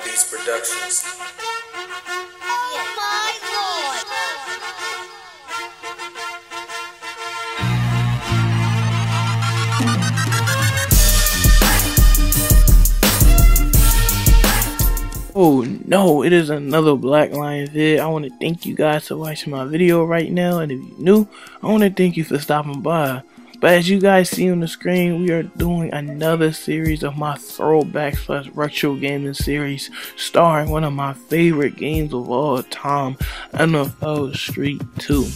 These Productions. Oh no, it is another Black Lion vid. I want to thank you guys for watching my video right now, and if you're new, I want to thank you for stopping by. But as you guys see on the screen, we are doing another series of my throwback / retro gaming series, starring one of my favorite games of all time, NFL Street 2.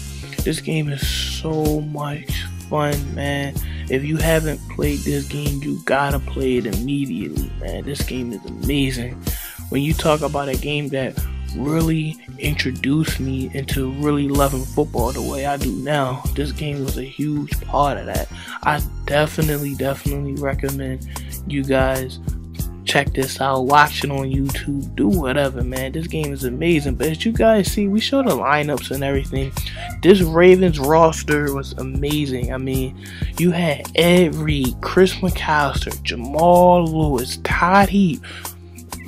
This game is so much fun, man. If you haven't played this game, you gotta play it immediately, man. This game is amazing. When you talk about a game that really introduced me into really loving football the way I do now, this game was a huge part of that. I definitely recommend you guys check this out, watch it on YouTube, do whatever, man. This game is amazing. But as you guys see, we show the lineups and everything. This Ravens roster was amazing. I mean, you had Ed Reed, Chris McAllister, Jamal Lewis, Todd Heap,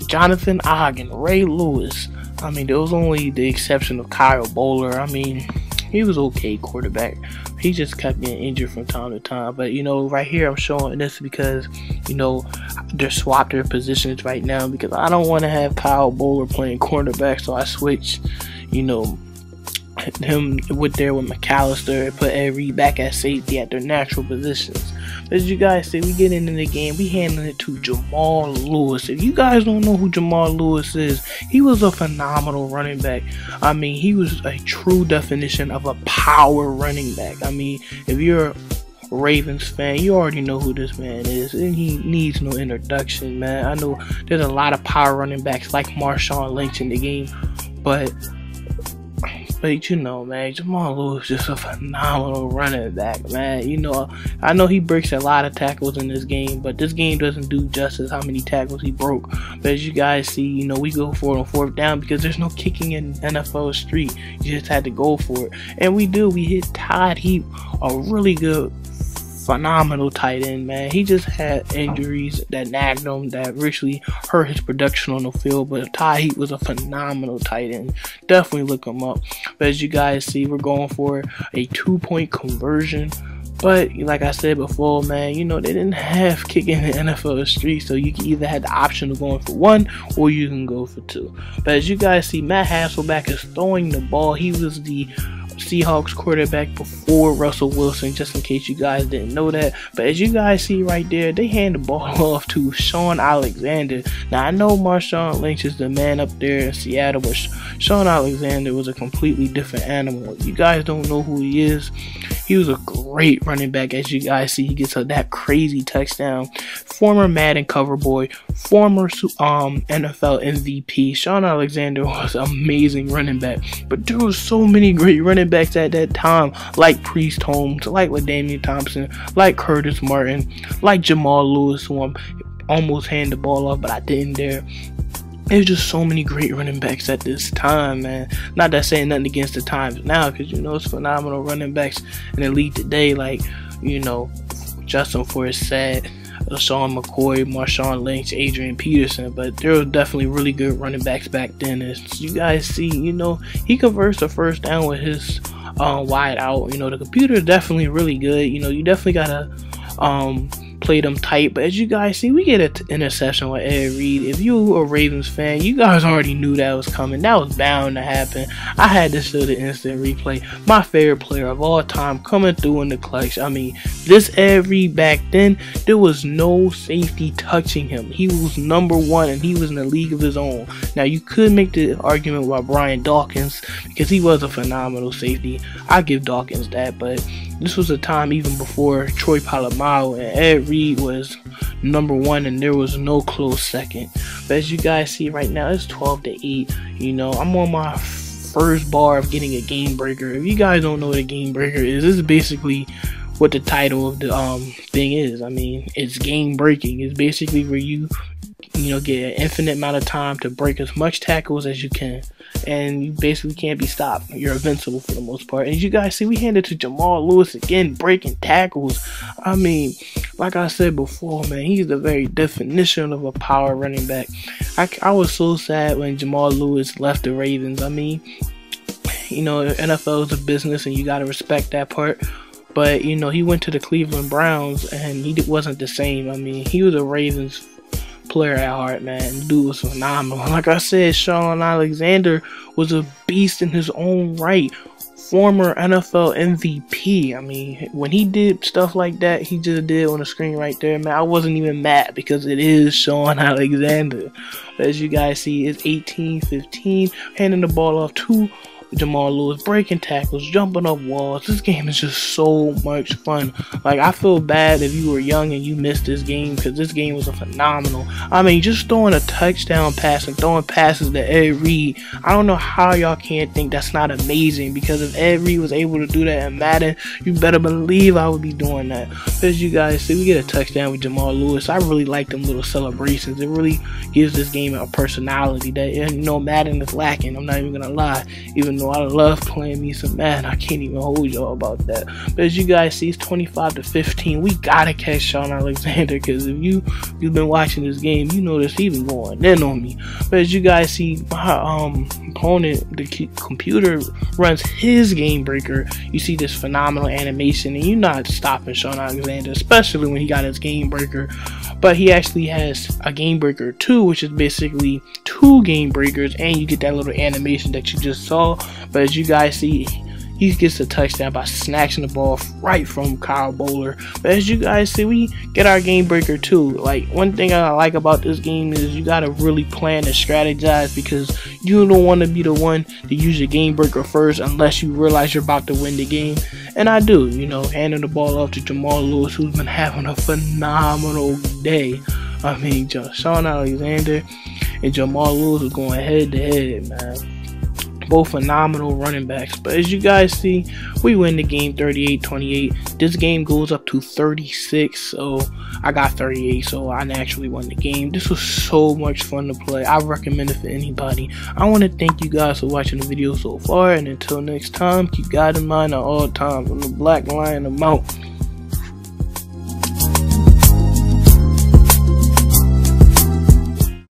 Jonathan Ogden, Ray Lewis. I mean, there was only the exception of Kyle Bowler. I mean, he was okay quarterback. He just kept getting injured from time to time. But, you know, right here I'm showing this because, you know, they're swapped their positions right now because I don't want to have Kyle Bowler playing cornerback. So I switched, you know, him with McAllister and put Ed Reed back at safety at their natural positions. As you guys see, we get into the game, we handing it to Jamal Lewis. If you guys don't know who Jamal Lewis is, he was a phenomenal running back. I mean, he was a true definition of a power running back. I mean, if you're a Ravens fan, you already know who this man is, and he needs no introduction, man. I know there's a lot of power running backs like Marshawn Lynch in the game, but you know, man, Jamal Lewis is just a phenomenal running back, man. You know, I know he breaks a lot of tackles in this game, but this game doesn't do justice how many tackles he broke. But as you guys see, you know, we go for it on 4th down because there's no kicking in NFL Street. You just had to go for it. And we do. We hit Todd Heap, a really good, phenomenal tight end, man. He just had injuries that nagged him, that richly hurt his production on the field, but Todd Heap was a phenomenal tight end. Definitely look him up. But as you guys see, we're going for a 2-point conversion. But like I said before, man, you know, they didn't have kicking in the NFL Street, so you can either have the option of going for 1 or you can go for 2. But as you guys see, Matt Hasselbeck is throwing the ball. He was the Seahawks quarterback before Russell Wilson, just in case you guys didn't know that. But as you guys see right there, they hand the ball off to Shaun Alexander. Now I know Marshawn Lynch is the man up there in Seattle, but Shaun Alexander was a completely different animal. You guys don't know who he is. He was a great running back. As you guys see, he gets that crazy touchdown. Former Madden cover boy, former NFL MVP. Shaun Alexander was an amazing running back. But there was so many great running backs at that time, like Priest Holmes, like LaDainian Thompson, like Curtis Martin, like Jamal Lewis, who I almost handed the ball off, but I didn't dare. There's just so many great running backs at this time, man. Not that saying nothing against the times now, because, you know, it's phenomenal running backs in the league today, like, you know, Justin Forsett, Sean McCoy, Marshawn Lynch, Adrian Peterson. But there were definitely really good running backs back then. As you guys see, you know, he converts the 1st down with his wide out. You know, the computer is definitely really good. You know, you definitely gotta play them tight. But as you guys see, we get an interception with Ed Reed. If you a Ravens fan, you guys already knew that was coming. That was bound to happen. I had to show the instant replay. My favorite player of all time coming through in the clutch. I mean, this Ed Reed back then, there was no safety touching him. He was #1 and he was in a league of his own. Now you could make the argument about Brian Dawkins because he was a phenomenal safety. I give Dawkins that, but this was a time even before Troy Polamalu, and Ed Reed was #1 and there was no close second. But as you guys see right now, it's 12-8. You know, I'm on my first bar of getting a game breaker. If you guys don't know what a game breaker is, this is basically what the title of the thing is. I mean, it's game breaking. It's basically where you get an infinite amount of time to break as much tackles as you can, and you basically can't be stopped. You're invincible for the most part. And as you guys see, we handed to Jamal Lewis again, breaking tackles. I mean, like I said before, man, he's the very definition of a power running back. I was so sad when Jamal Lewis left the Ravens. I mean, NFL is a business and you got to respect that part. But, he went to the Cleveland Browns and he wasn't the same. I mean, he was a Ravens player at heart, man. The dude was phenomenal. Like I said, Shaun Alexander was a beast in his own right. Former NFL MVP. I mean, when he did stuff like that, he just did on the screen right there, man. I wasn't even mad because it is Shaun Alexander. But as you guys see, it's 18-15, handing the ball off to Jamal Lewis, breaking tackles, jumping up walls. This game is just so much fun. Like, I feel bad if you were young and you missed this game, because this game was a phenomenal. I mean, just throwing a touchdown pass and throwing passes to Ed Reed. I don't know how y'all can't think that's not amazing, because if Ed Reed was able to do that in Madden, you better believe I would be doing that. But as you guys see, we get a touchdown with Jamal Lewis. I really like them little celebrations. It really gives this game a personality that, Madden is lacking. I'm not even gonna lie. Even though I love playing me some Madden, I can't even hold y'all about that. But as you guys see, it's 25-15. We gotta catch Shaun Alexander, because if you've been watching this game, you know this, he been going in on me. But as you guys see, my opponent, the computer runs his game breaker. You see this phenomenal animation, and you're not stopping Shaun Alexander, especially when he got his game breaker. But he actually has a game breaker 2, which is basically 2 game breakers, and you get that little animation that you just saw. But as you guys see, he gets a touchdown by snatching the ball right from Kyle Bowler. But as you guys see, we get our game breaker too. Like, one thing I like about this game is you gotta really plan and strategize, because you don't want to be the one to use your game breaker first unless you realize you're about to win the game. And I do, handing the ball off to Jamal Lewis, who's been having a phenomenal day. I mean, Shaun Alexander and Jamal Lewis are going head to head, man. Both phenomenal running backs. But as you guys see, we win the game 38-28. This game goes up to 36, so I got 38, so I naturally won the game. This was so much fun to play. I recommend it for anybody. I want to thank you guys for watching the video so far, and until next time, keep God in mind at all times. I'm the Black Lion, I'm out.